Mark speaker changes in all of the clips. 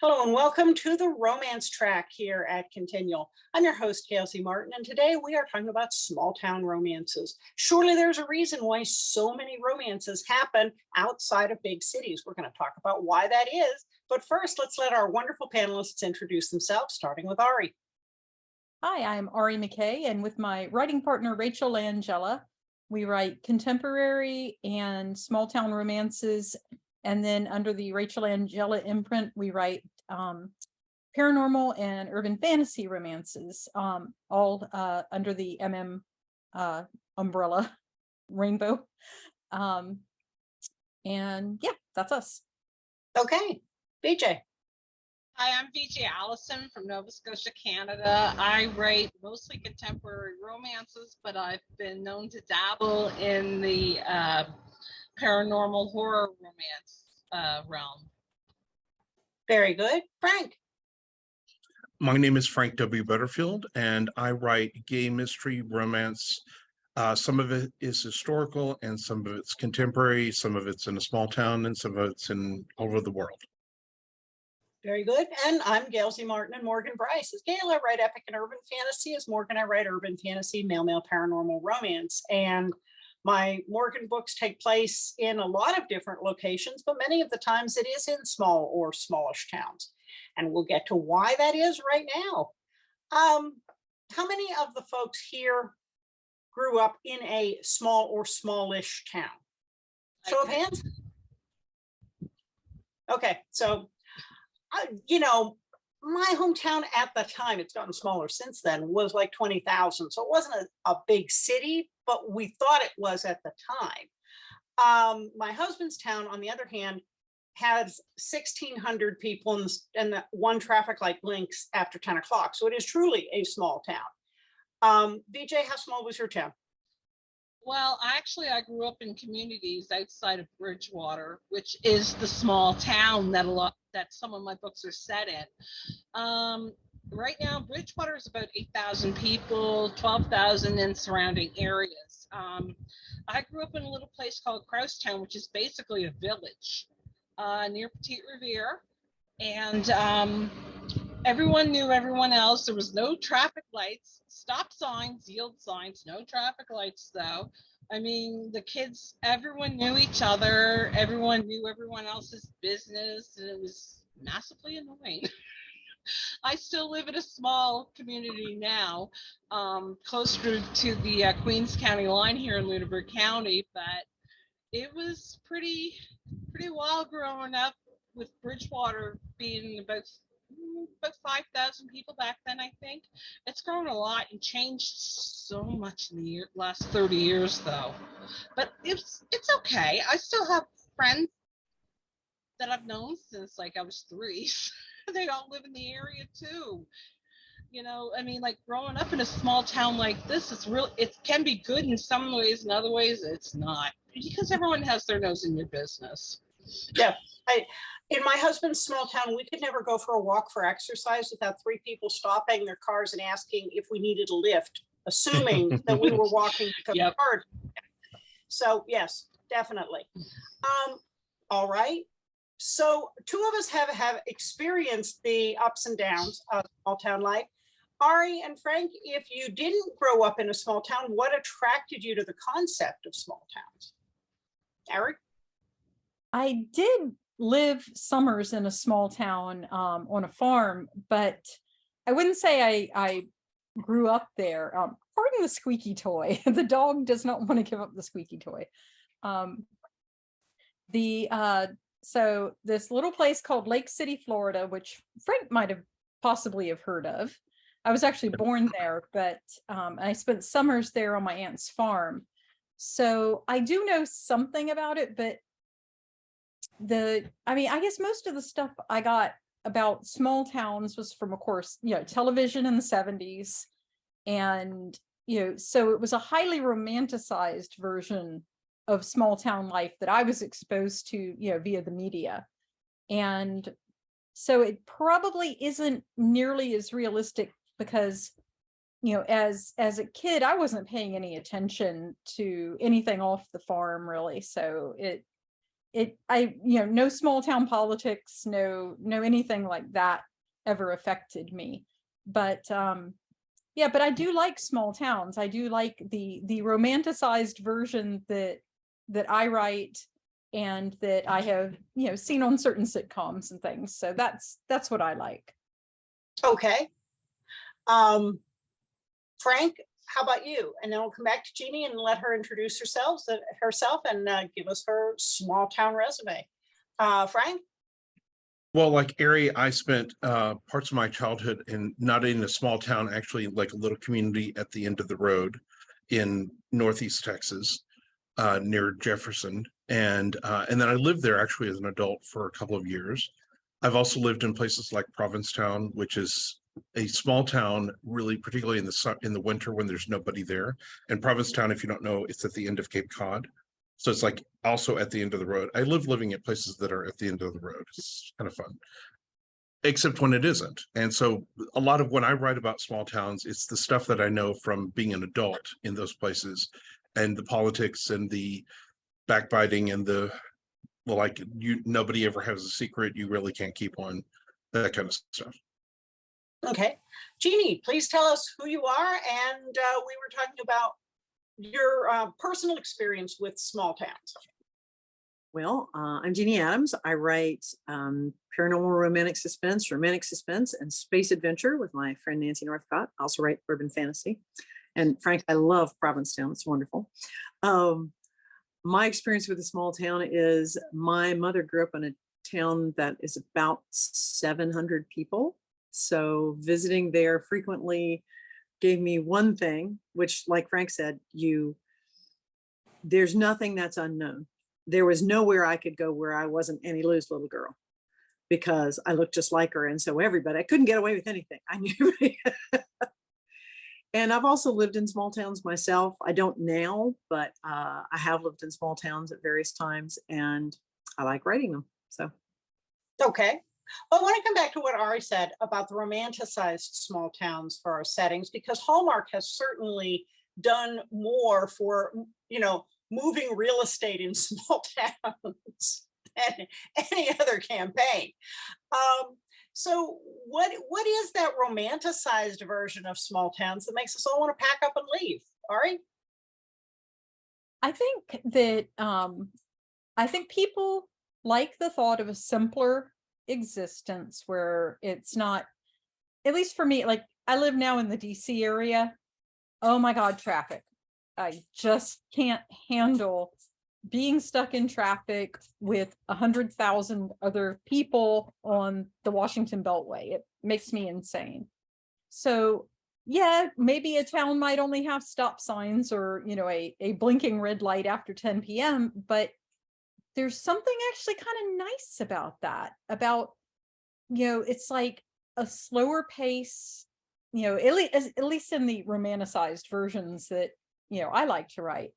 Speaker 1: Hello and welcome to the romance track here at Continual. I'm your host, Gail Martin, and today we are talking about small town romances. Surely there's a reason why so many romances happen outside of big cities. We're going to talk about why that is. But first, let's let our wonderful panelists introduce themselves, starting with Ari.
Speaker 2: Hi, I'm Ari McKay, and with my writing partner, Rachel Angela, we write contemporary and small town romances. And then under the Rachel Angela imprint, we write paranormal and urban fantasy romances, all under the umbrella rainbow. And yeah, that's us.
Speaker 1: Okay, V.J.
Speaker 3: Hi, I'm V.J. Allison from Nova Scotia, Canada. I write mostly contemporary romances, but I've been known to dabble in the paranormal horror romance realm.
Speaker 1: Very good. Frank.
Speaker 4: My name is Frank W. Butterfield, and I write gay mystery romance. Some of it is historical, and some of it's contemporary, some of it's in a small town, and some of it's in all over the world.
Speaker 1: Very good. And I'm Gail Martin and Morgan Brice. As Gail, I write epic and urban fantasy. As Morgan, I write urban fantasy, male paranormal romance. And my Morgan books take place in a lot of different locations, but many of the times it is in small or smallish towns. And we'll get to why that is right now. How many of the folks here grew up in a small or smallish town? Show of hands. Okay, so my hometown at the time, it's gotten smaller since then, was like 20,000. So it wasn't a big city, but we thought it was at the time. My husband's town, on the other hand, has 1,600 people and the one traffic light blinks after 10 o'clock. So it is truly a small town. V.J., how small was your town?
Speaker 3: Well, actually, I grew up in communities outside of Bridgewater, which is the small town that some of my books are set in. Right now, Bridgewater is about 8,000 people, 12,000 in surrounding areas. I grew up in a little place called Kraustown, which is basically a village near Petite Riviere, and everyone knew everyone else. There was no traffic lights, stop signs, yield signs, no traffic lights though. I mean, the kids, everyone knew each other, everyone knew everyone else's business, and it was massively annoying. I still live in a small community now, closer to the Queens County line here in Lunenburg County, but it was pretty wild growing up, with Bridgewater being about 5,000 people back then. I think it's grown a lot and changed so much in the last 30 years though, but it's okay. I still have friends that I've known since like I was 3. They all live in the area too. I mean, like growing up in a small town like this, it can be good in some ways, in other ways it's not, because everyone has their nose in your business.
Speaker 1: Yeah, in my husband's small town, we could never go for a walk for exercise without 3 people stopping their cars and asking if we needed a lift, assuming that we were walking because of cars. So yes, definitely. All right. So 2 of us have experienced the ups and downs of small town life. Ari and Frank, if you didn't grow up in a small town, what attracted you to the concept of small towns? Eric?
Speaker 2: I did live summers in a small town on a farm, but I wouldn't say I grew up there. Pardon the squeaky toy. The dog does not want to give up the squeaky toy. So this little place called Lake City, Florida, which Frank might have possibly have heard of. I was actually born there, but I spent summers there on my aunt's farm. So I do know something about it, but I guess most of the stuff I got about small towns was from, of course, television in the 70s. And, so it was a highly romanticized version of small town life that I was exposed to, via the media. And so it probably isn't nearly as realistic because, as a kid, I wasn't paying any attention to anything off the farm really. So no small town politics, no anything like that ever affected me. But yeah, but I do like small towns. I do like the romanticized version that I write and that I have, seen on certain sitcoms and things. So that's what I like.
Speaker 1: Okay. Frank, how about you? And then we'll come back to Jeannie and let her introduce herself and give us her small town resume. Frank?
Speaker 4: Well, like Ari, I spent parts of my childhood not in a small town, actually like a little community at the end of the road in Northeast Texas, near Jefferson. And then I lived there actually as an adult for a couple of years. I've also lived in places like Provincetown, which is a small town, really, particularly in the winter when there's nobody there. And Provincetown, if you don't know, it's at the end of Cape Cod. So it's like also at the end of the road. I live living at places that are at the end of the road. It's kind of fun, except when it isn't. And so a lot of when I write about small towns, it's the stuff that I know from being an adult in those places, and the politics and the backbiting and nobody ever has a secret. You really can't keep one, that kind of stuff.
Speaker 1: Okay. Jeannie, please tell us who you are. And we were talking about your personal experience with small towns.
Speaker 5: Well, I'm Jeanne Adams. I write paranormal romantic suspense, and space adventure with my friend Nancy Northcott. I also write urban fantasy. And Frank, I love Provincetown. It's wonderful. My experience with a small town is my mother grew up in a town that is about 700 people. So visiting there frequently gave me one thing, which, like Frank said, there's nothing that's unknown. There was nowhere I could go where I wasn't Annie Lou's little girl, because I looked just like her. And so I couldn't get away with anything. I knew. And I've also lived in small towns myself. I don't now, but I have lived in small towns at various times, and I like writing them. So. Okay.
Speaker 1: Well, I want to come back to what Ari said about the romanticized small towns for our settings, because Hallmark has certainly done more for, moving real estate in small towns than any other campaign. So what is that romanticized version of small towns that makes us all want to pack up and leave? Ari?
Speaker 2: I think that people like the thought of a simpler existence where it's not, at least for me, like I live now in the DC area. Oh my God, traffic. I just can't handle being stuck in traffic with 100,000 other people on the Washington Beltway. It makes me insane. So yeah, maybe a town might only have stop signs or, a blinking red light after 10 p.m., but there's something actually kind of nice about that, it's like a slower pace, at least in the romanticized versions that, I like to write,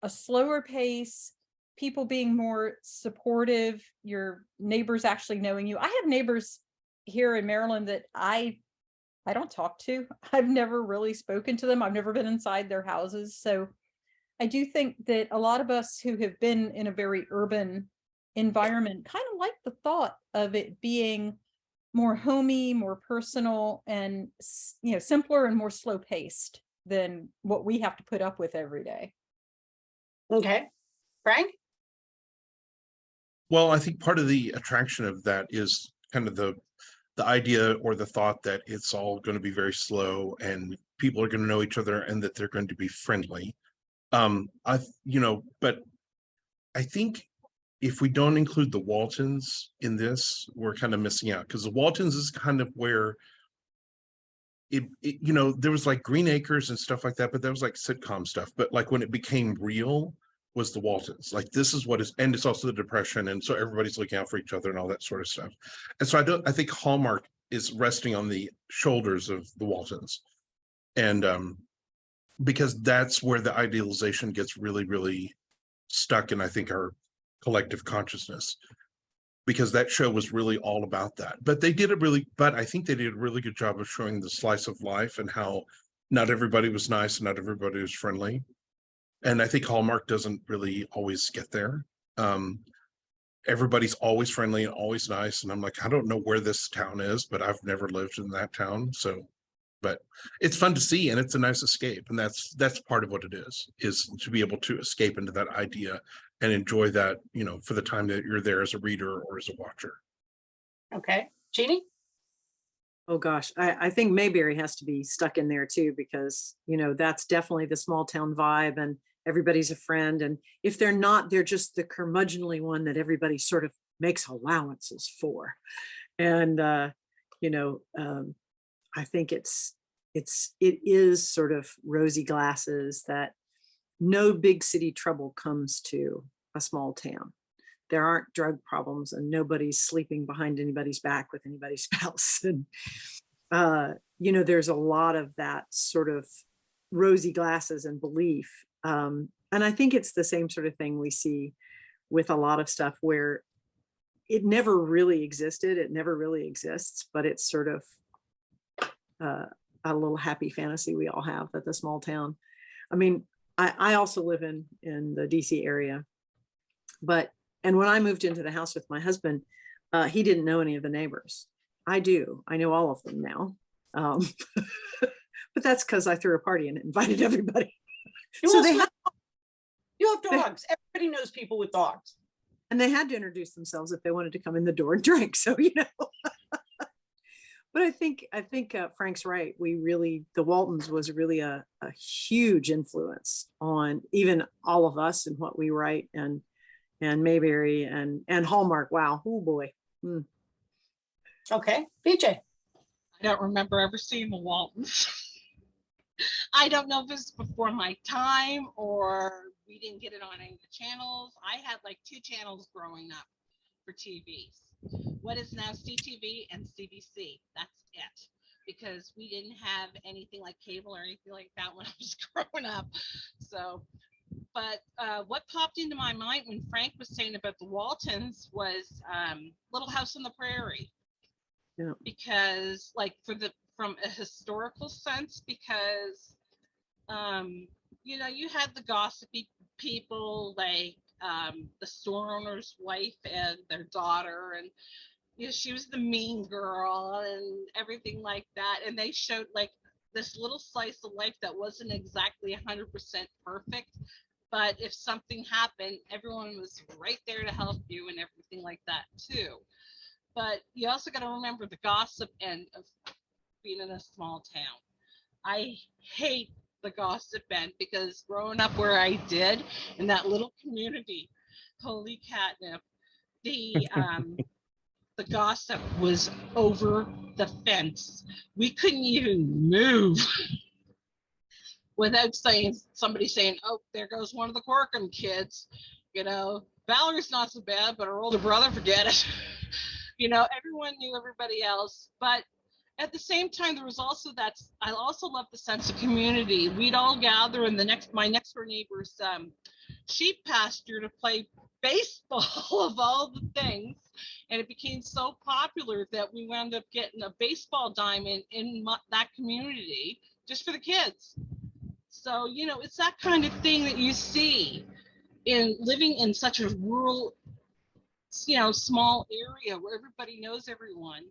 Speaker 2: a slower pace, people being more supportive, your neighbors actually knowing you. I have neighbors here in Maryland that I don't talk to. I've never really spoken to them. I've never been inside their houses. So I do think that a lot of us who have been in a very urban environment kind of like the thought of it being more homey, more personal, and simpler and more slow paced than what we have to put up with every day.
Speaker 1: Okay. Frank?
Speaker 4: Well, I think part of the attraction of that is kind of the idea or the thought that it's all going to be very slow and people are going to know each other and that they're going to be friendly. But I think if we don't include the Waltons in this, we're kind of missing out, because the Waltons is kind of where there was like Green Acres and stuff like that, but that was like sitcom stuff. But like when it became real was the Waltons. Like this is what is, and it's also the Depression, and so everybody's looking out for each other and all that sort of stuff. And so I think Hallmark is resting on the shoulders of the Waltons, and because that's where the idealization gets really, really stuck in, I think, our collective consciousness, because that show was really all about that. But I think they did a really good job of showing the slice of life and how not everybody was nice and not everybody was friendly. And I think Hallmark doesn't really always get there. everybody's always friendly and always nice. And I'm like, I don't know where this town is, but I've never lived in that town. So, but it's fun to see and it's a nice escape. And that's part of what it is to be able to escape into that idea and enjoy that, you know, for the time that you're there as a reader or as a watcher.
Speaker 1: Okay, Jeannie?
Speaker 5: Oh gosh, I think Mayberry has to be stuck in there too, because, you know, that's definitely the small town vibe and everybody's a friend. And if they're not, they're just the curmudgeonly one that everybody sort of makes allowances for. And, you know, I think it is sort of rosy glasses that no big city trouble comes to a small town. There aren't drug problems and nobody's sleeping behind anybody's back with anybody's spouse. And, you know, there's a lot of that sort of rosy glasses and belief. And I think it's the same sort of thing we see with a lot of stuff where it never really existed. It never really exists, but it's sort of a little happy fantasy we all have at the small town. I mean, I also live in the DC area, and when I moved into the house with my husband, he didn't know any of the neighbors. I do. I know all of them now. But that's because I threw a party and invited everybody.
Speaker 1: You have dogs. Everybody knows people with dogs.
Speaker 5: And they had to introduce themselves if they wanted to come in the door and drink. So, you know. But I think Frank's right. The Waltons was really a huge influence on even all of us and what we write, and Mayberry and Hallmark. Wow. Oh boy.
Speaker 1: Okay, V.J.
Speaker 3: I don't remember ever seeing the Waltons. I don't know if it's before my time or we didn't get it on any of the channels. I had like 2 channels growing up for TVs. What is now CTV and CBC. That's it. Because we didn't have anything like cable or anything like that when I was growing up. So, but what popped into my mind when Frank was saying about the Waltons was Little House on the Prairie.
Speaker 5: Yeah.
Speaker 3: Because like from a historical sense, because you know, you had the gossipy people like the store owner's wife and their daughter, and you know, she was the mean girl and everything like that, and they showed like this little slice of life that wasn't exactly 100% perfect, but if something happened, everyone was right there to help you and everything like that too. But you also got to remember the gossip end of being in a small town. I hate the gossip end, because growing up where I did in that little community, holy catnip, the gossip was over the fence. We couldn't even move without somebody saying, oh, there goes one of the Corkum kids. You know, Valerie's not so bad, but her older brother, forget it. You know, everyone knew everybody else. But at the same time, there was also I also love the sense of community. We'd all gather in my next door neighbor's sheep pasture to play baseball of all the things. And it became so popular that we wound up getting a baseball diamond in that community just for the kids. So, you know, it's that kind of thing that you see in living in such a rural, you know, small area where everybody knows everyone,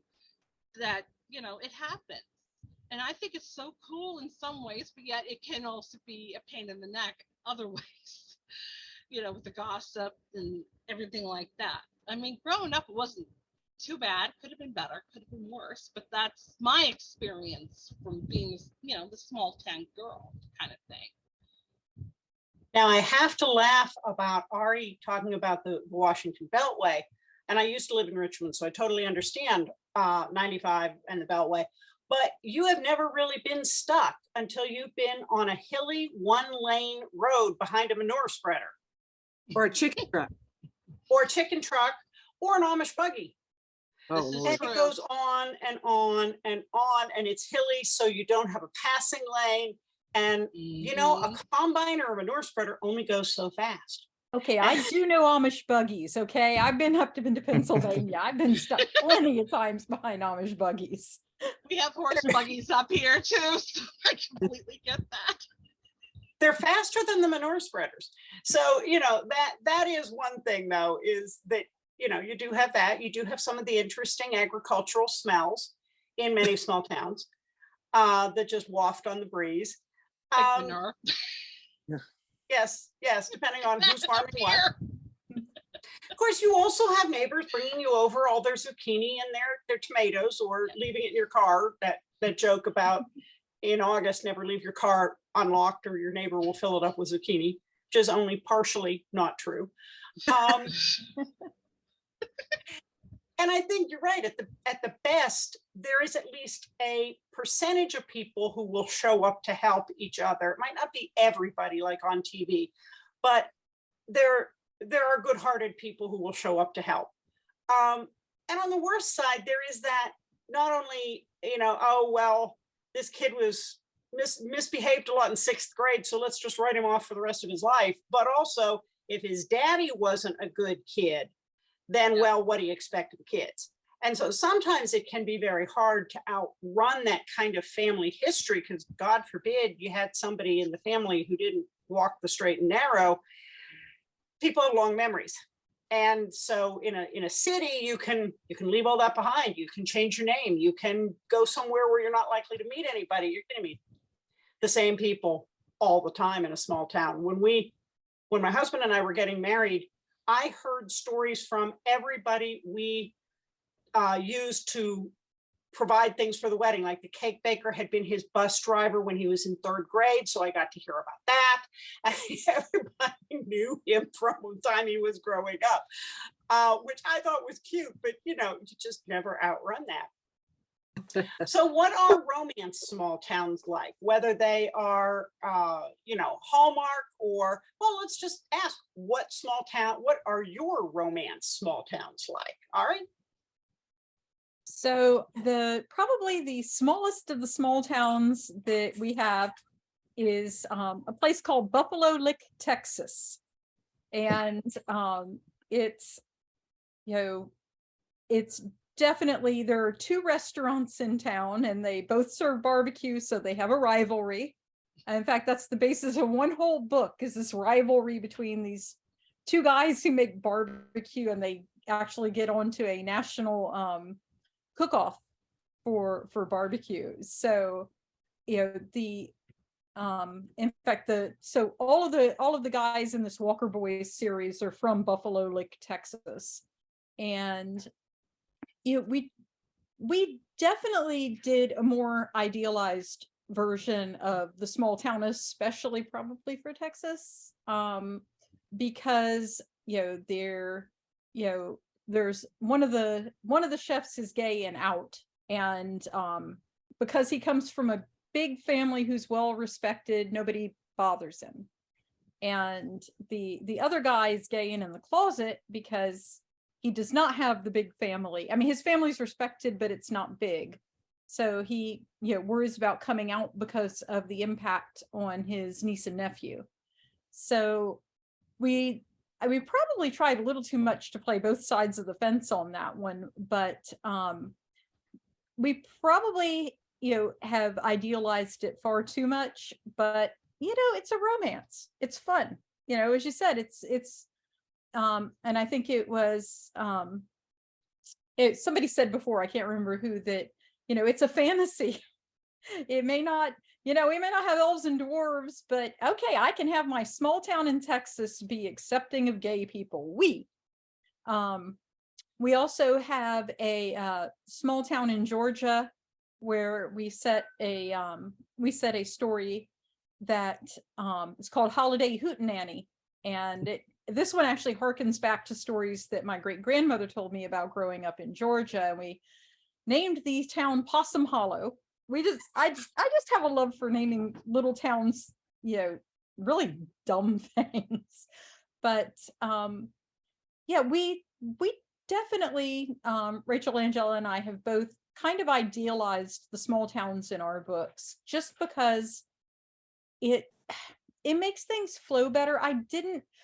Speaker 3: that, you know, it happens. And I think it's so cool in some ways, but yet it can also be a pain in the neck other ways, you know, with the gossip and everything like that. I mean, growing up, it wasn't too bad. Could have been better, could have been worse, but that's my experience from being, you know, the small town girl kind of thing.
Speaker 1: Now I have to laugh about Ari talking about the Washington Beltway. And I used to live in Richmond, so I totally understand 95 and the Beltway. But you have never really been stuck until you've been on a hilly 1-lane road behind a manure spreader.
Speaker 5: Or a chicken truck.
Speaker 1: Or a chicken truck, or an Amish buggy.
Speaker 5: Oh,
Speaker 1: And it goes on and on and on, and it's hilly, so you don't have a passing lane. And, you know, a combine or a manure spreader only goes so fast.
Speaker 2: Okay, I do know Amish buggies, okay? I've been up to Pennsylvania. I've been stuck plenty of times behind Amish buggies.
Speaker 3: We have horse buggies up here too, so I completely get that.
Speaker 1: They're faster than the manure spreaders. So, you know, that is one thing though, is that you know, you do have that. You do have some of the interesting agricultural smells in many small towns that just waft on the breeze.
Speaker 3: Like manure.
Speaker 1: Yes, yes, depending on who's
Speaker 3: That's
Speaker 1: farming
Speaker 3: up
Speaker 1: what.
Speaker 3: here.
Speaker 1: Of course, you also have neighbors bringing you over all their zucchini and their tomatoes, or leaving it in your car. That joke about in August, never leave your car unlocked or your neighbor will fill it up with zucchini, which is only partially not true. And I think you're right. At the best, there is at least a percentage of people who will show up to help each other. It might not be everybody like on TV, but there are good-hearted people who will show up to help. And on the worst side, there is that not only, you know, oh, well, this kid was misbehaved a lot in 6th grade, so let's just write him off for the rest of his life. But also, if his daddy wasn't a good kid, then, well, what do you expect of the kids? And so sometimes it can be very hard to outrun that kind of family history, because God forbid you had somebody in the family who didn't walk the straight and narrow. People have long memories. And so in a city, you can leave all that behind. You can change your name. You can go somewhere where you're not likely to meet anybody. You're going to meet the same people all the time in a small town. When my husband and I were getting married, I heard stories from everybody we used to provide things for the wedding. Like the cake baker had been his bus driver when he was in 3rd grade, so I got to hear about that. And everybody knew him from the time he was growing up, which I thought was cute, but you know, you just never outrun that. So what are romance small towns like? Whether they are, you know, Hallmark or, well, let's just ask what are your romance small towns like? All right.
Speaker 2: So probably the smallest of the small towns that we have is a place called Buffalo Lick, Texas. And it's, you know, it's definitely, there are 2 restaurants in town and they both serve barbecue, so they have a rivalry. And in fact, that's the basis of one whole book, is this rivalry between these 2 guys who make barbecue, and they actually get onto a national cook-off for barbecue. So, you know, in fact, so all of the guys in this Walker Boys series are from Buffalo Lick, Texas. And you know, we definitely did a more idealized version of the small town, especially probably for Texas, because there's one of the chefs is gay and out, and because he comes from a big family who's well respected, nobody bothers him. And the other guy is gay and in the closet because he does not have the big family. I mean, his family's respected, but it's not big. So he, you know, worries about coming out because of the impact on his niece and nephew. So we probably tried a little too much to play both sides of the fence on that one, but we probably, you know, have idealized it far too much. But you know, it's a romance. It's fun. You know, as you said, it's and I think it was somebody said before, I can't remember who, that, you know, it's a fantasy. It may not, you know, we may not have elves and dwarves, but okay, I can have my small town in Texas be accepting of gay people. We also have a small town in Georgia where we set a story that is called Holiday Hootenanny, and this one actually harkens back to stories that my great grandmother told me about growing up in Georgia. And we named the town Possum Hollow. I just have a love for naming little towns, you know, really dumb things. But yeah, we definitely, Rachel, Angela, and I have both kind of idealized the small towns in our books, just because it makes things flow better.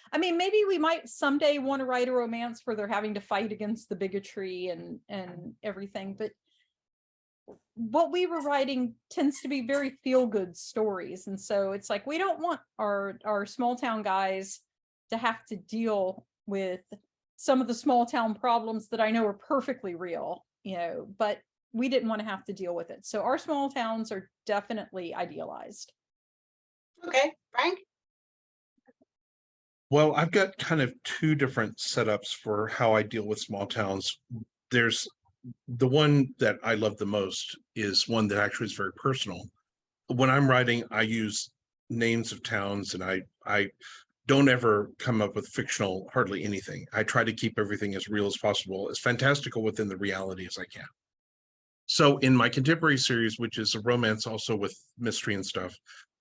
Speaker 2: I mean, maybe we might someday want to write a romance where they're having to fight against the bigotry and everything, but what we were writing tends to be very feel-good stories. And so it's like, we don't want our small town guys to have to deal with some of the small town problems that I know are perfectly real, but we didn't want to have to deal with it. So our small towns are definitely idealized.
Speaker 1: Okay, Frank?
Speaker 4: Well, I've got kind of two different setups for how I deal with small towns. There's the one that I love the most is one that actually is very personal. When I'm writing, I use names of towns, and I don't ever come up with fictional, hardly anything. I try to keep everything as real as possible, as fantastical within the reality as I can. So in my contemporary series, which is a romance also with mystery and stuff,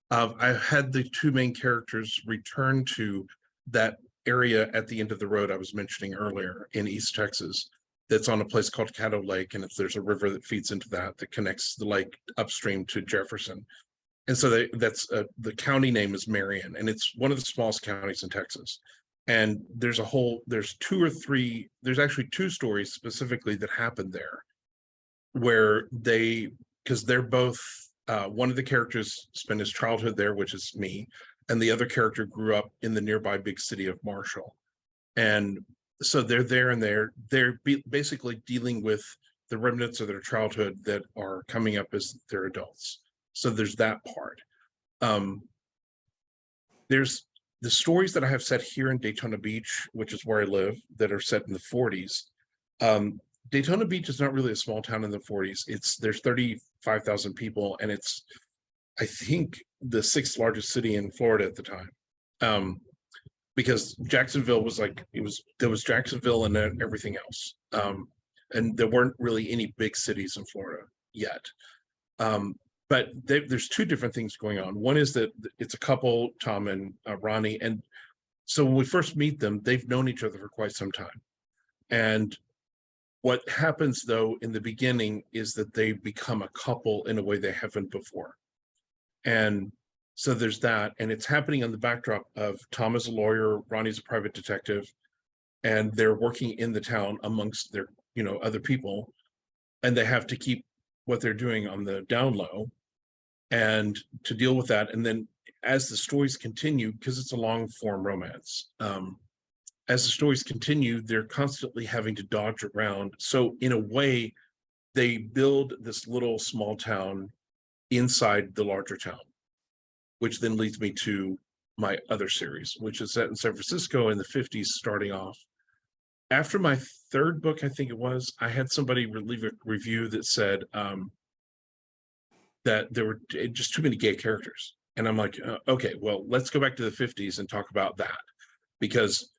Speaker 4: I've had the two main characters return to that area at the end of the road I was mentioning earlier in East Texas. That's on a place called Caddo Lake, and there's a river that feeds into that connects the lake upstream to Jefferson. And so the county name is Marion, and it's one of the smallest counties in Texas. And there's actually two stories specifically that happened there, where because they're both, one of the characters spent his childhood there, which is me, and the other character grew up in the nearby big city of Marshall. And so they're there, and they're basically dealing with the remnants of their childhood that are coming up as they're adults. So there's that part. There's the stories that I have set here in Daytona Beach, which is where I live, that are set in the 40s. Daytona Beach is not really a small town in the 40s. There's 35,000 people, and it's, I think, the 6th largest city in Florida at the time. Because Jacksonville was there was Jacksonville and then everything else. And there weren't really any big cities in Florida yet. But there's two different things going on. One is that it's a couple, Tom and Ronnie. And so when we first meet them, they've known each other for quite some time. And what happens, though, in the beginning is that they become a couple in a way they haven't before. And so there's that. And it's happening on the backdrop of Tom is a lawyer, Ronnie's a private detective, and they're working in the town amongst their, other people. And they have to keep what they're doing on the down low and to deal with that. And then as the stories continue, because it's a long form romance, as the stories continue, they're constantly having to dodge around. So in a way, they build this little small town inside the larger town, which then leads me to my other series, which is set in San Francisco in the 50s, starting off. After my third book, I think it was, I had somebody leave a review that said that there were just too many gay characters. And I'm like, okay, well, let's go back to the 50s and talk about that. Because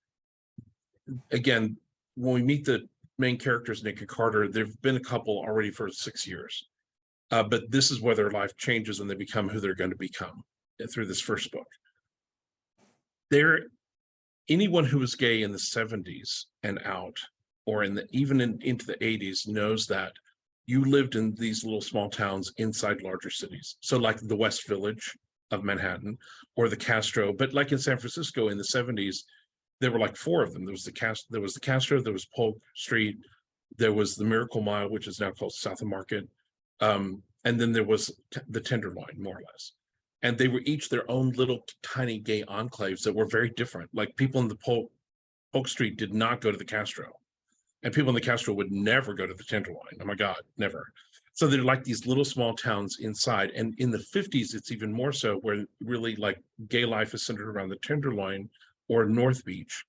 Speaker 4: again, when we meet the main characters, Nick and Carter, there've been a couple already for 6 years. But this is where their life changes and they become who they're going to become through this first book. Anyone who was gay in the 70s and out, or even into the 80s, knows that you lived in these little small towns inside larger cities. So like the West Village of Manhattan or the Castro, but like in San Francisco in the 70s, there were like 4 of them. There was the Castro, there was Polk Street, there was the Miracle Mile, which is now called South of Market, and then there was the Tenderloin, more or less. And they were each their own little tiny gay enclaves that were very different. Like people in the Polk Street did not go to the Castro, and people in the Castro would never go to the Tenderloin. Oh my God, never. So they're like these little small towns inside. And in the 50s, it's even more so, where really like gay life is centered around the Tenderloin or North Beach,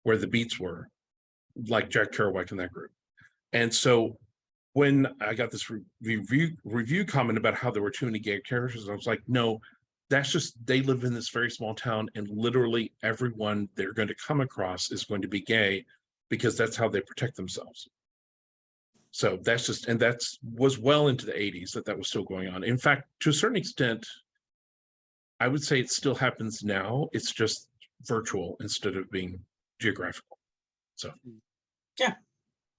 Speaker 4: where the Beats were, like Jack Kerouac and that group. And so when I got this review comment about how there were too many gay characters, I was like, no, that's just, they live in this very small town, and literally everyone they're going to come across is going to be gay, because that's how they protect themselves. So that's just, and that was well into the 80s that was still going on. In fact, to a certain extent, I would say it still happens now. It's just virtual instead of being geographical. So
Speaker 1: yeah,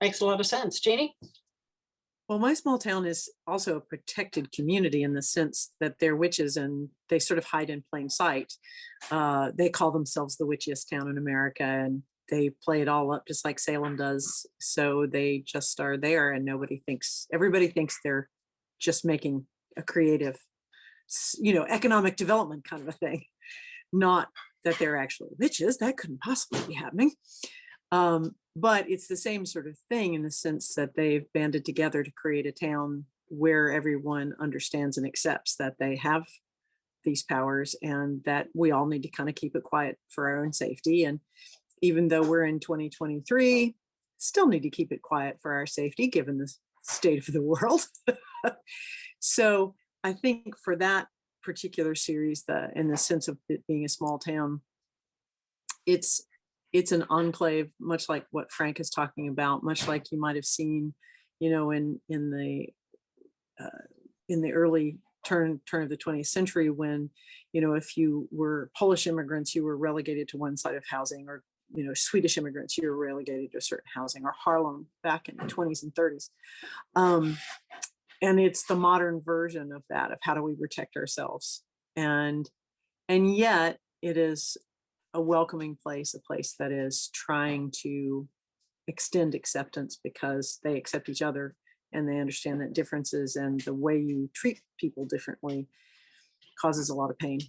Speaker 1: makes a lot of sense. Jeannie?
Speaker 5: Well, my small town is also a protected community in the sense that they're witches and they sort of hide in plain sight. They call themselves the witchiest town in America, and they play it all up just like Salem does. So they just are there, and everybody thinks they're just making a creative, economic development kind of a thing. Not that they're actually witches. That couldn't possibly be happening. But it's the same sort of thing in the sense that they've banded together to create a town where everyone understands and accepts that they have these powers and that we all need to kind of keep it quiet for our own safety. And even though we're in 2023, still need to keep it quiet for our safety, given the state of the world. So I think for that particular series, in the sense of it being a small town, it's an enclave, much like what Frank is talking about, much like you might have seen, you know, in the early turn of the 20th century, when, you know, if you were Polish immigrants, you were relegated to one side of housing, or, you know, Swedish immigrants, you were relegated to a certain housing, or Harlem back in the 20s and 30s. And it's the modern version of that, of how do we protect ourselves. And yet it is a welcoming place, a place that is trying to extend acceptance because they accept each other and they understand that differences and the way you treat people differently causes a lot of pain.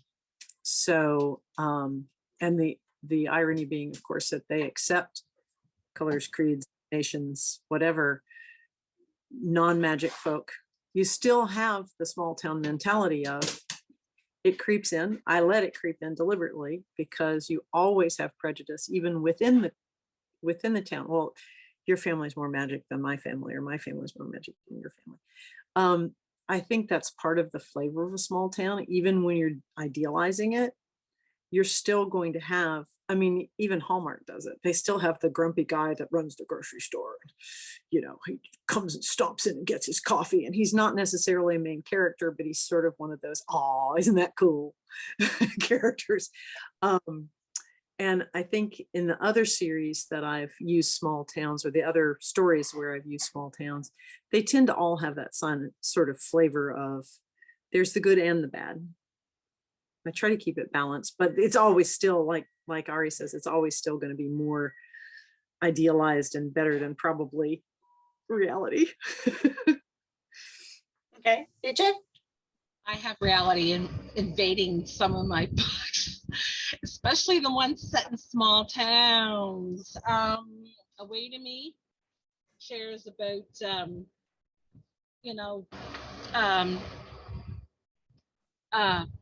Speaker 5: So, and the irony being, of course, that they accept colors, creeds, nations, whatever, non-magic folk. You still have the small town mentality of, it creeps in. I let it creep in deliberately, because you always have prejudice, even within the town. Well, your family's more magic than my family, or my family's more magic than your family. I think that's part of the flavor of a small town. Even when you're idealizing it, you're still going to have, I mean, even Hallmark does it. They still have the grumpy guy that runs the grocery store. And, you know, he comes and stops in and gets his coffee. And he's not necessarily a main character, but he's sort of one of those, "Aw, isn't that cool?" characters. And I think in the other series that I've used small towns, or the other stories where I've used small towns, they tend to all have that sort of flavor of, there's the good and the bad. I try to keep it balanced, but it's always still, like Ari says, it's always still going to be more idealized and better than probably reality.
Speaker 1: Okay, BJ?
Speaker 3: I have reality invading some of my books, especially the ones set in small towns. Away to Me shares about, you know,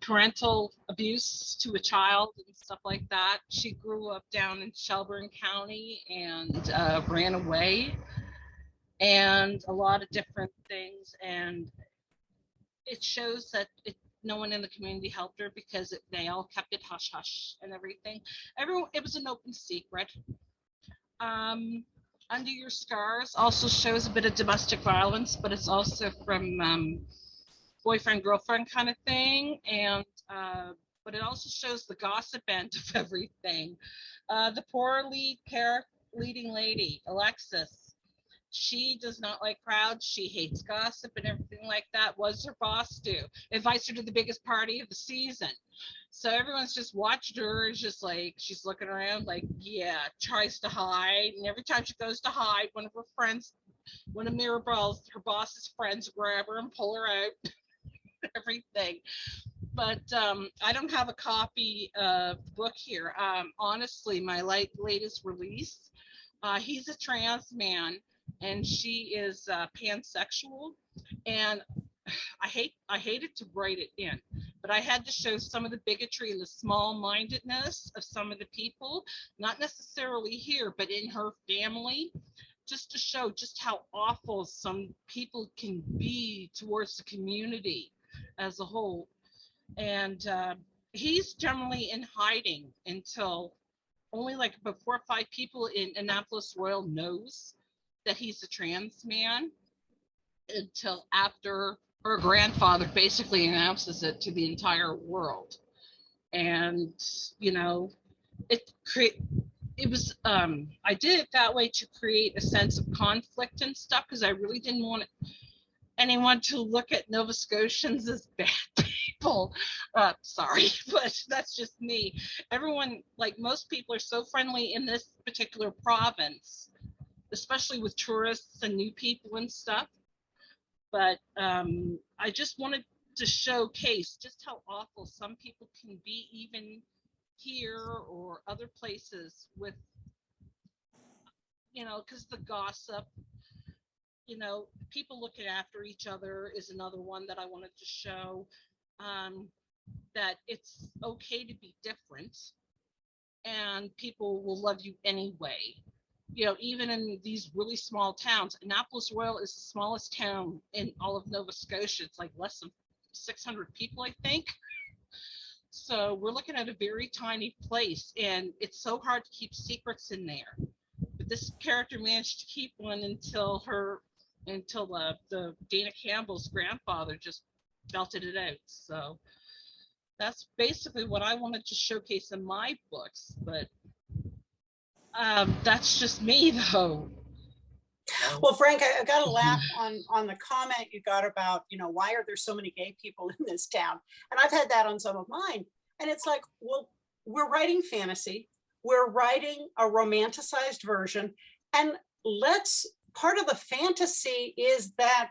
Speaker 3: parental abuse to a child and stuff like that. She grew up down in Shelburne County and ran away, and a lot of different things. And it shows that no one in the community helped her, because they all kept it hush hush and everything. It was an open secret. Under Your Scars also shows a bit of domestic violence, but it's also from boyfriend girlfriend kind of thing, and but it also shows the gossip end of everything. The poor leading lady, Alexis, she does not like crowds. She hates gossip and everything like that. What does her boss do? Invites her to the biggest party of the season. So everyone's just watched her, is just like, she's looking around like, yeah, tries to hide. And every time she goes to hide, one of Mirabelle's, her boss's friends, grab her and pull her out. Everything. But I don't have a copy of the book here. Honestly, my latest release, he's a trans man and she is pansexual, and I hated to write it in, but I had to show some of the bigotry and the small-mindedness of some of the people, not necessarily here, but in her family, just to show just how awful some people can be towards the community as a whole. And he's generally in hiding until only like about 4 or 5 people in Annapolis Royal knows that he's a trans man, until after her grandfather basically announces it to the entire world. And, you know, it was I did it that way to create a sense of conflict and stuff, because I really didn't want anyone to look at Nova Scotians as bad people. Sorry, but that's just me. Everyone, like most people, are so friendly in this particular province, especially with tourists and new people and stuff. But I just wanted to showcase just how awful some people can be, even here or other places, with because the gossip, people looking after each other is another one that I wanted to show, that it's okay to be different and people will love you anyway. Even in these really small towns. Annapolis Royal is the smallest town in all of Nova Scotia. It's like less than 600 people, I think. So we're looking at a very tiny place, and it's so hard to keep secrets in there. But this character managed to keep one until the Dana Campbell's grandfather just belted it out. So that's basically what I wanted to showcase in my books. But that's just me, though.
Speaker 1: Well, Frank, I got to laugh on the comment you got about, why are there so many gay people in this town? And I've had that on some of mine. And it's like, well, we're writing fantasy. We're writing a romanticized version. And part of the fantasy is that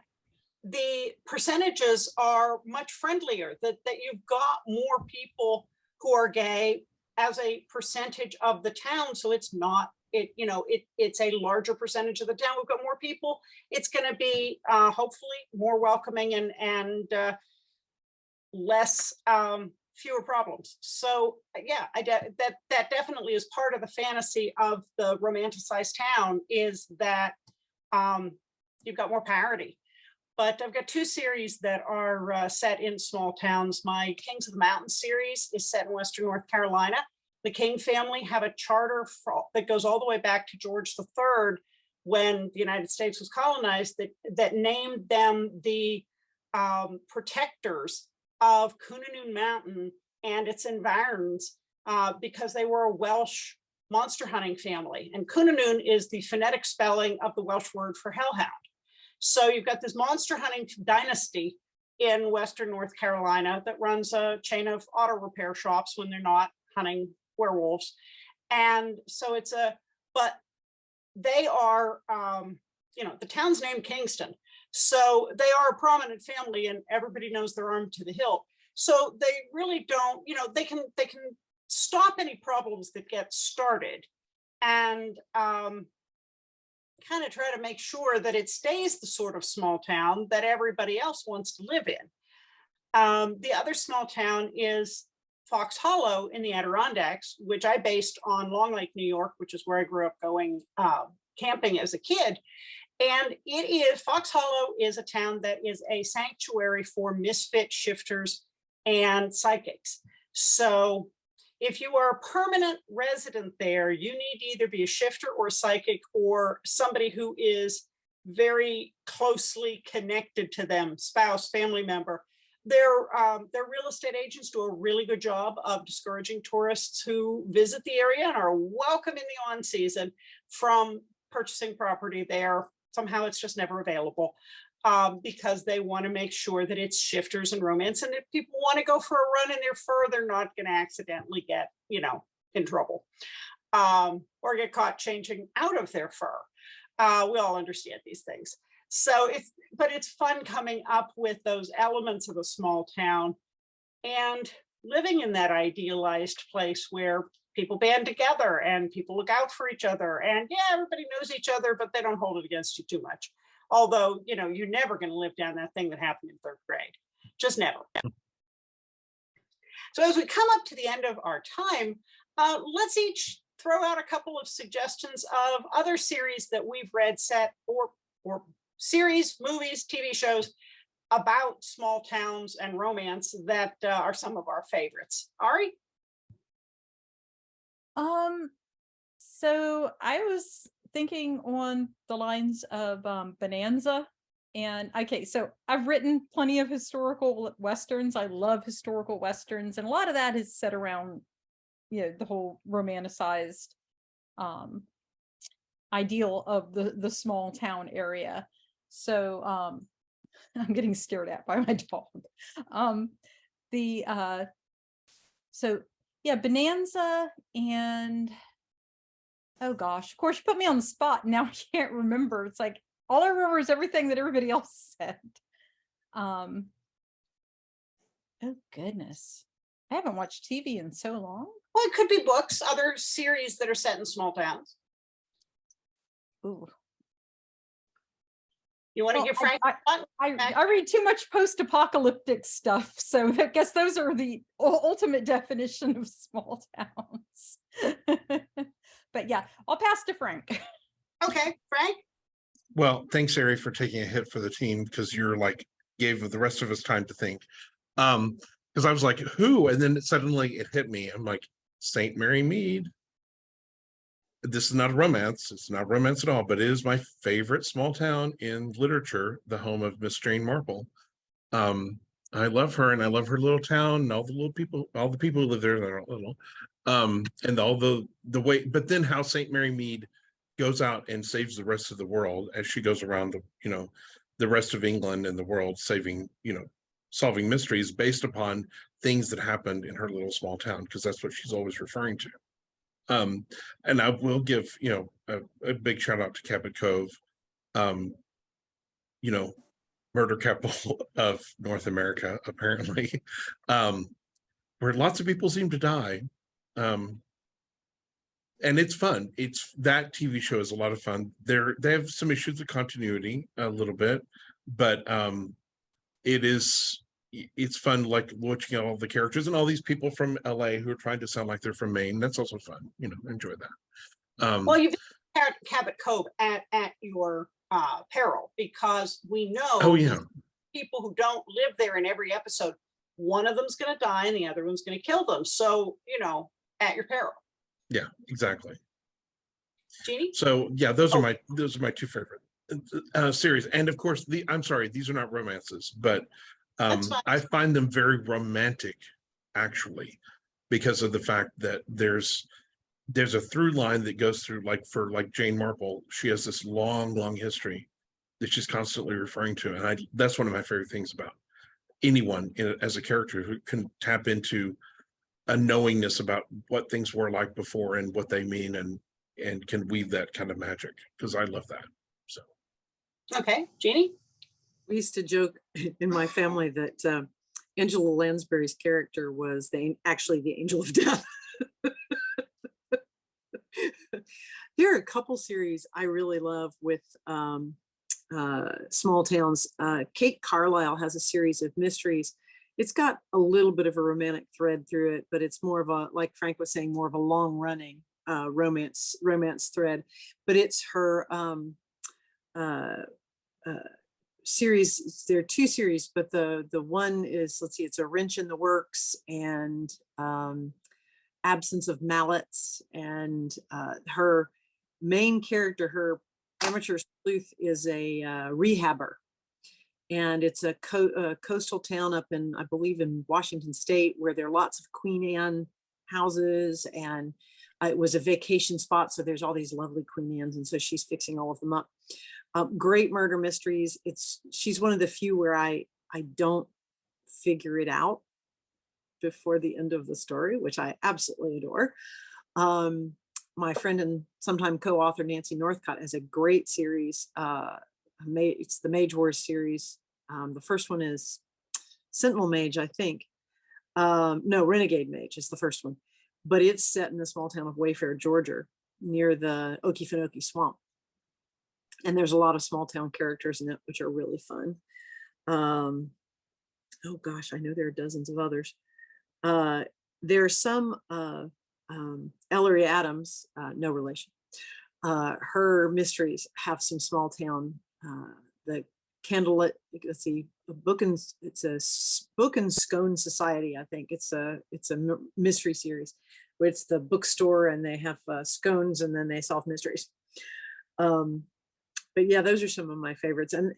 Speaker 1: the percentages are much friendlier, that you've got more people who are gay as a percentage of the town. So it's not, it's a larger percentage of the town. We've got more people. It's going to be hopefully more welcoming and less, fewer problems. So yeah, that definitely is part of the fantasy of the romanticized town, is that you've got more parity. But I've got two series that are set in small towns. My Kings of the Mountain series is set in Western North Carolina. The King family have a charter that goes all the way back to George III, when the United States was colonized, that named them the protectors of Cunanun Mountain and its environs, because they were a Welsh monster hunting family. And Cunanun is the phonetic spelling of the Welsh word for hellhound. So you've got this monster hunting dynasty in Western North Carolina that runs a chain of auto repair shops when they're not hunting werewolves. And so but they are, the town's named Kingston. So they are a prominent family and everybody knows they're armed to the hilt. So they really don't, they can stop any problems that get started, and kind of try to make sure that it stays the sort of small town that everybody else wants to live in. The other small town is Fox Hollow in the Adirondacks, which I based on Long Lake, New York, which is where I grew up going camping as a kid. And Fox Hollow is a town that is a sanctuary for misfit shifters and psychics. So if you are a permanent resident there, you need to either be a shifter or a psychic or somebody who is very closely connected to them, spouse, family member. Their real estate agents do a really good job of discouraging tourists who visit the area and are welcome in the on season from purchasing property there. Somehow it's just never available, because they want to make sure that it's shifters and romance. And if people want to go for a run in their fur, they're not going to accidentally get, in trouble, or get caught changing out of their fur. We all understand these things. So it's fun coming up with those elements of a small town and living in that idealized place where people band together and people look out for each other. And yeah, everybody knows each other, but they don't hold it against you too much. Although, you're never going to live down that thing that happened in third grade. Just never. So as we come up to the end of our time, let's each throw out a couple of suggestions of other series that we've read, set or series, movies, TV shows about small towns and romance that are some of our favorites. Ari?
Speaker 2: So I was thinking on the lines of Bonanza. And okay, so I've written plenty of historical Westerns. I love historical Westerns. And a lot of that is set around, the whole romanticized ideal of the small town area. So I'm getting stared at by my dog. So yeah, Bonanza and oh gosh, of course you put me on the spot. Now I can't remember. It's like all I remember is everything that everybody else said. Oh goodness. I haven't watched TV in so long.
Speaker 1: Well, it could be books, other series that are set in small towns.
Speaker 2: Ooh.
Speaker 1: You want to
Speaker 2: Well,
Speaker 1: give Frank?
Speaker 2: I read too much post-apocalyptic stuff, so I guess those are the ultimate definition of small towns. But yeah, I'll pass to Frank.
Speaker 1: Okay, Frank?
Speaker 4: Well, thanks, Ari, for taking a hit for the team because you're like gave the rest of us time to think. Because I was like, who? And then suddenly it hit me. I'm like, St. Mary Mead. This is not a romance. It's not romance at all, but it is my favorite small town in literature, the home of Miss Jane Marple. I love her, and I love her little town, and all the little people, all the people who live there that are little, and all the way. But then how St. Mary Mead goes out and saves the rest of the world as she goes around the rest of England and the world, saving, solving mysteries based upon things that happened in her little small town, because that's what she's always referring to. And I will give a big shout out to Cabot Cove, murder capital of North America, apparently, where lots of people seem to die. And it's fun. That TV show is a lot of fun. They have some issues of continuity a little bit, but it's fun, like watching all the characters and all these people from LA who are trying to sound like they're from Maine. That's also fun. Enjoy that.
Speaker 1: Well, you've had Cabot Cove at your peril, because we know
Speaker 4: Oh yeah.
Speaker 1: people who don't live there in every episode, one of them's going to die and the other one's going to kill them. So, at your peril.
Speaker 4: Yeah, exactly.
Speaker 1: Jeannie?
Speaker 4: So yeah, those are my two favorite series. And of course, I'm sorry, these are not romances, but I find them very romantic, actually, because of the fact that there's a through line that goes through, for Jane Marple. She has this long history that she's constantly referring to, and that's one of my favorite things about anyone as a character who can tap into a knowingness about what things were like before and what they mean, and can weave that kind of magic, because I love that. So
Speaker 1: okay, Jeannie?
Speaker 5: We used to joke in my family that Angela Lansbury's character was actually the angel of death. There are a couple series I really love with small towns. Kate Carlisle has a series of mysteries. It's got a little bit of a romantic thread through it, but it's more of a, like Frank was saying, more of a long running romance thread. But it's her series. There are two series, but the one is, let's see, it's A Wrench in the Works and Absence of Mallets. And her main character, her amateur sleuth, is a rehabber. And it's a coastal town up in, I believe, in Washington State, where there are lots of Queen Anne houses, and it was a vacation spot. So there's all these lovely Queen Annes, and so she's fixing all of them up. Great murder mysteries. She's one of the few where I don't figure it out before the end of the story, which I absolutely adore. My friend and sometime co-author Nancy Northcott has a great series. It's the Mage Wars series. The first one is Sentinel Mage, I think. No, Renegade Mage is the first one, but it's set in the small town of Wayfair, Georgia, near the Okefenokee Swamp. And there's a lot of small town characters in it, which are really fun. Oh gosh, I know there are dozens of others. There are some Ellery Adams, no relation. Her mysteries have some small town. The Candlelit, let's see, it's a Book and Scone Society. I think it's a mystery series where it's the bookstore and they have scones and then they solve mysteries. But yeah, those are some of my favorites. And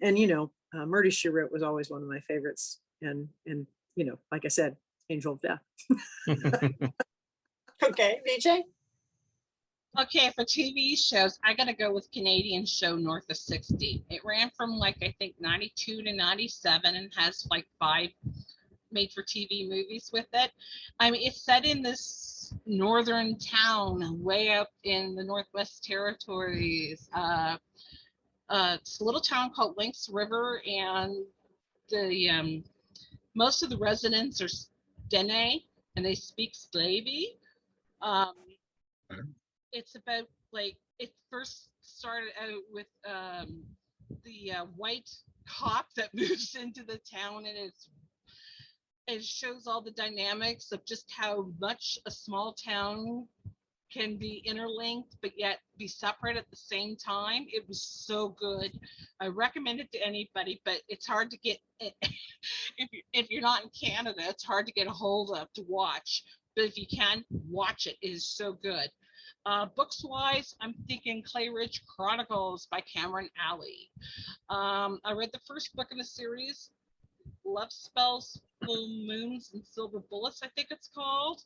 Speaker 5: Murder, She Wrote was always one of my favorites. And like I said, Angel of Death.
Speaker 1: Okay, V.J.?
Speaker 3: Okay, for TV shows, I gotta go with Canadian show North of 60. It ran from I think 92 to 97 and has 5 made for TV movies with it. I mean, it's set in this northern town way up in the Northwest Territories. It's a little town called Lynx River, and the most of the residents are Dene, and they speak Slavey. It's about it first started out with the white cop that moves into the town, and it shows all the dynamics of just how much a small town can be interlinked but yet be separate at the same time. It was so good. I recommend it to anybody, but it's hard to get if you're not in Canada, it's hard to get a hold of to watch. But if you can, watch it. It is so good. Books wise, I'm thinking Clay Ridge Chronicles by Cameron Alley. I read the first book in the series, Love Spells, Full Moons, and Silver Bullets, I think it's called.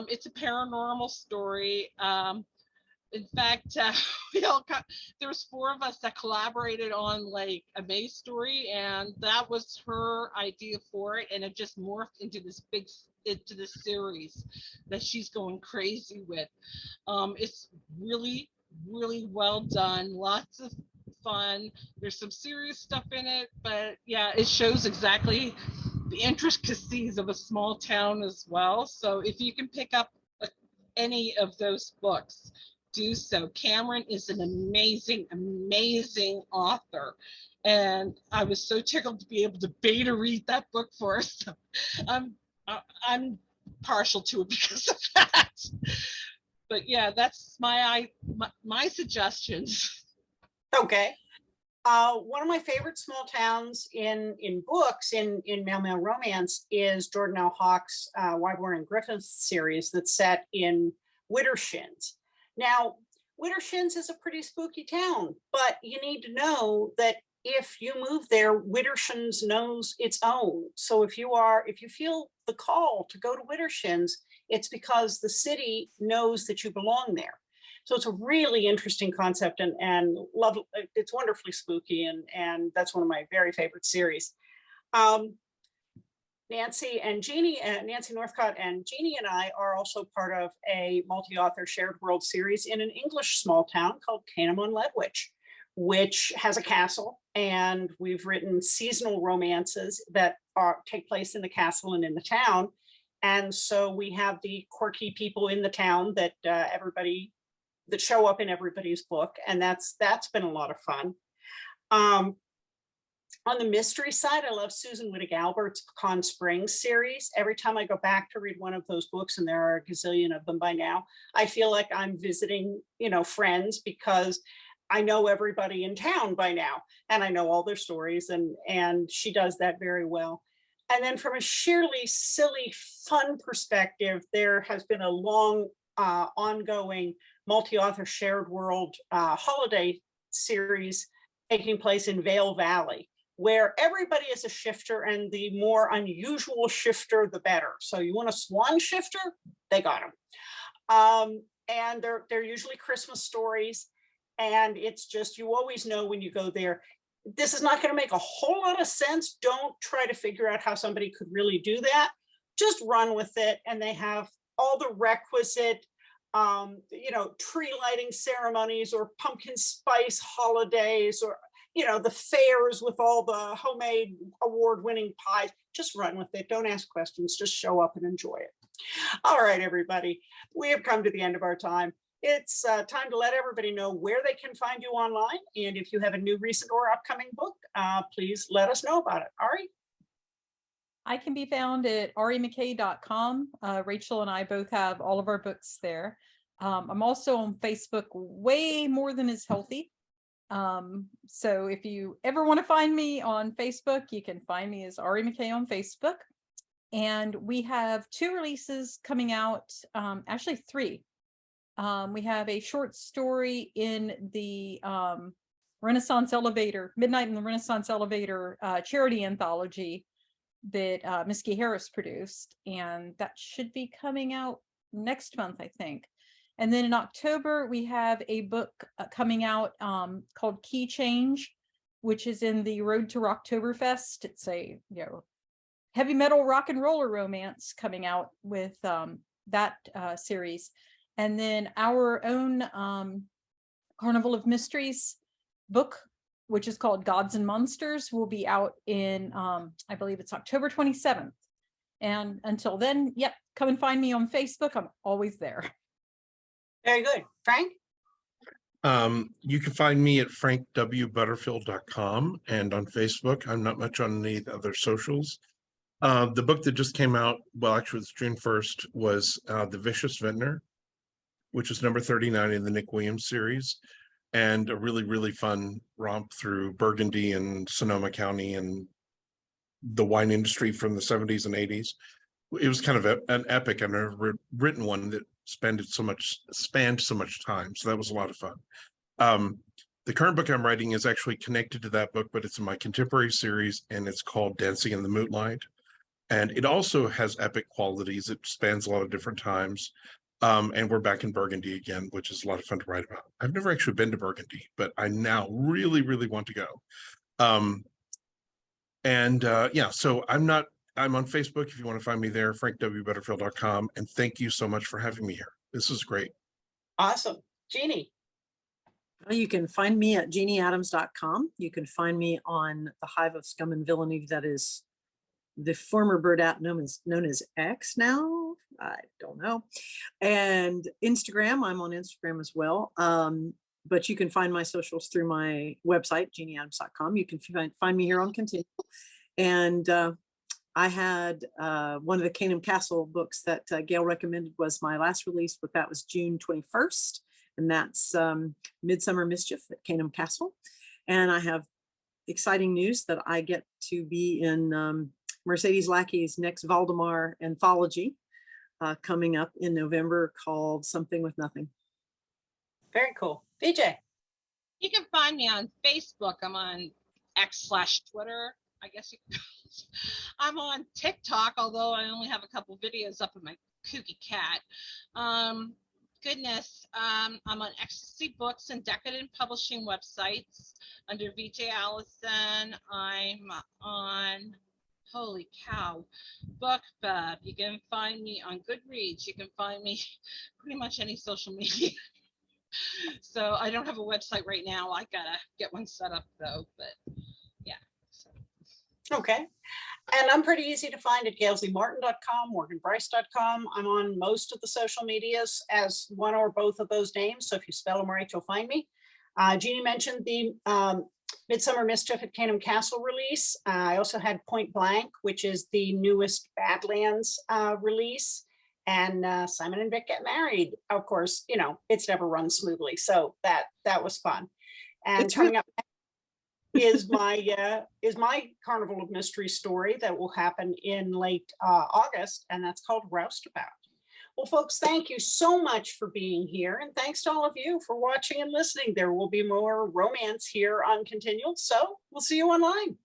Speaker 3: It's a paranormal story. In fact, there's 4 of us that collaborated on like a maze story, and that was her idea for it, and it just morphed into this series that she's going crazy with. It's really, really well done. Lots of fun. There's some serious stuff in it, but yeah, it shows exactly the intricacies of a small town as well. So if you can pick up any of those books, do so. Cameron is an amazing, amazing author. And I was so tickled to be able to beta read that book for us. So I'm partial to it because of that. But yeah, that's my suggestions.
Speaker 1: Okay. One of my favorite small towns in books in Mail Romance is Jordan L. Hawk's Wyborn and Griffith series that's set in Widdershins. Now, Widdershins is a pretty spooky town, but you need to know that if you move there, Widdershins knows its own. So if you feel the call to go to Widdershins, it's because the city knows that you belong there. So it's a really interesting concept and love. It's wonderfully spooky, and that's one of my very favorite series. Nancy Northcott and Jeannie and I are also part of a multi-author shared world series in an English small town called Canham on Ledwich, which has a castle, and we've written seasonal romances that take place in the castle and in the town. And so we have the quirky people in the town that that show up in everybody's book, and that's been a lot of fun. On the mystery side, I love Susan Wittig Albert's Pecan Springs series. Every time I go back to read one of those books, and there are a gazillion of them by now, I feel like I'm visiting, friends, because I know everybody in town by now, and I know all their stories, and she does that very well. And then from a sheerly silly, fun perspective, there has been a long, ongoing multi-author shared world holiday series taking place in Vale Valley, where everybody is a shifter, and the more unusual shifter, the better. So you want a swan shifter? They got them. And they're usually Christmas stories. And it's just, you always know when you go there, this is not going to make a whole lot of sense. Don't try to figure out how somebody could really do that. Just run with it. And they have all the requisite tree lighting ceremonies or pumpkin spice holidays, or the fairs with all the homemade award-winning pies. Just run with it. Don't ask questions. Just show up and enjoy it. All right, everybody. We have come to the end of our time. It's time to let everybody know where they can find you online. And if you have a new, recent, or upcoming book, please let us know about it. Ari?
Speaker 2: I can be found at arimckay.com. Rachel and I both have all of our books there. I'm also on Facebook way more than is healthy. So if you ever want to find me on Facebook, you can find me as Ari McKay on Facebook. And we have 2 releases coming out, actually 3. We have a short story in the Renaissance Elevator, Midnight in the Renaissance Elevator charity anthology that Miss Kay Harris produced, and that should be coming out next month, I think. And then in October, we have a book coming out called Key Change, which is in the Road to Rocktoberfest. It's a heavy metal rock and roller romance coming out with that series. And then our own Carnival of Mysteries book, which is called Gods and Monsters, will be out in, I believe it's October 27th. And until then, yep, come and find me on Facebook. I'm always there.
Speaker 1: Very good. Frank?
Speaker 4: You can find me at frankwbutterfield.com and on Facebook. I'm not much on any of the other socials. The book that just came out, well, actually it's June 1st, was The Vicious Vintner, which is number 39 in the Nick Williams series, and a really, really fun romp through Burgundy and Sonoma County and the wine industry from the 70s and 80s. It was kind of an epic. I've never written one that spanned so much time, so that was a lot of fun. The current book I'm writing is actually connected to that book, but it's in my contemporary series, and it's called Dancing in the Moonlight. And it also has epic qualities. It spans a lot of different times. And we're back in Burgundy again, which is a lot of fun to write about. I've never actually been to Burgundy, but I now really, really want to go. Yeah, so I'm on Facebook if you want to find me there, frankwbutterfield.com. And thank you so much for having me here. This is great.
Speaker 1: Awesome. Jeannie.
Speaker 5: Well, you can find me at jeanneadams.com. You can find me on the hive of scum and villainy that is the former bird app known as X now. I don't know. And Instagram, I'm on Instagram as well. But you can find my socials through my website, jeanneadams.com. You can find me here on Continual. And I had one of the Canham Castle books that Gail recommended was my last release, but that was June 21st. And that's Midsummer Mischief at Canham Castle. And I have exciting news that I get to be in Mercedes Lackey's next Valdemar anthology coming up in November called Something with Nothing.
Speaker 1: Very cool. V.J.
Speaker 3: You can find me on Facebook. I'm on X/Twitter, I guess you can call it. I'm on TikTok, although I only have a couple videos up of my kooky cat. I'm on Ecstasy Books and Decadent Publishing websites under V.J. Allison. I'm on, holy cow, BookBub. You can find me on Goodreads. You can find me pretty much any social media. So I don't have a website right now. I gotta get one set up though, but yeah. So.
Speaker 1: Okay. And I'm pretty easy to find at gailzmartin.com, morganbrice.com. I'm on most of the social medias as one or both of those names. So if you spell them right, you'll find me. Jeannie mentioned the Midsummer Mischief at Canham Castle release. I also had Point Blank, which is the newest Badlands release. And Simon and Vic Get Married. Of course, you know, it's never run smoothly. So that was fun. And it's coming up is my Carnival of Mystery story that will happen in late August, and that's called Roustabout. Well, folks, thank you so much for being here, and thanks to all of you for watching and listening. There will be more romance here on Continual, so we'll see you online.